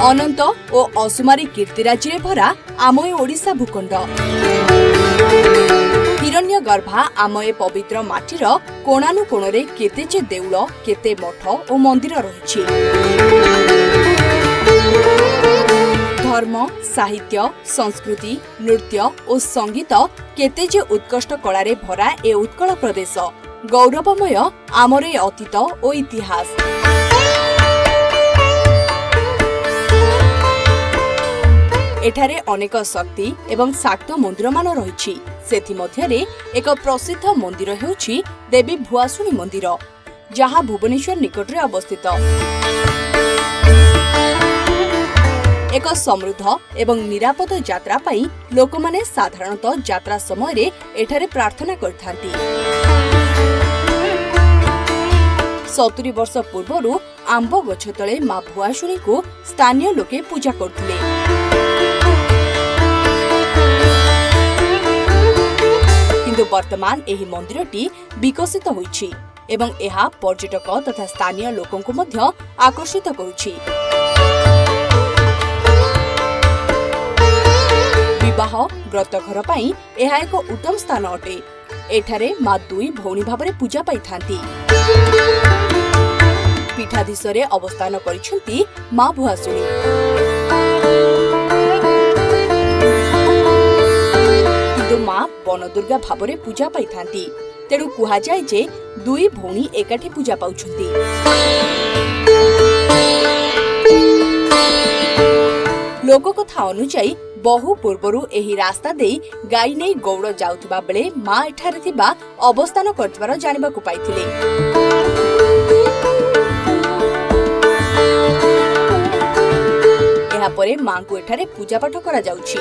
अनंत और असुमारी कीर्तिराजी भरा आम ए ओडिशा भूखंड। हिरण्यगर्भा आम ए पवित्र माटीर कोणानुकोणे केते जे देउल केते मठ और मंदिर रही। धर्म, साहित्य, संस्कृति, नृत्य और संगीत केते जे उत्कृष्ट कलारे भरा ए उत्कल प्रदेश, गौरवमय आमर ए अतीत और इतिहास। एठारे अनेक शक्ति एवं शाक्त मंदिर मान रही। सेथि मध्यरे एक प्रसिद्ध मंदिर हेउछि देवी भुआसुणी मंदिर, जहाँ भुवनेश्वर निकटरे अवस्थित। एक समृद्ध एवं निरापद यात्रा पाई लोकमाने साधारणतः यात्रा समय रे एठारे प्रार्थना करथांती। 70 वर्ष पूर्वरु आंब गछ तले मां भुआसुणी को स्थानीय लोके पूजा करथिले। किंतु वर्तमान एही मंदिरटी विकसित होईछि एवं एहा पर्यटक तथा स्थानीय लोकंकु मध्य आकर्षित करुछि। विवाह व्रतघर पाई एहा एक उत्तम स्थान अटे। एठारे मां दुई भौणी भाबरे पूजा पाइथांती। पीठाधीशरे अवस्थान करिसेंती मां भुआसुणी। किंतु मां बनदुर्गा भाबरे पूजा पाइथांती, तेणु कुहा जाय जे दुई भौणी एकाठी पूजा पाउछंती। लोककथा अनुसार बहु पूर्वरु एही रास्ता देई गाई नै गौड़ जाउथबा बेले मां एठारे थिबा अवस्थान करथिबार जानिबाकु पाइथिले। एहा परे मां को एठारे पूजा पाठ करा जाउछि।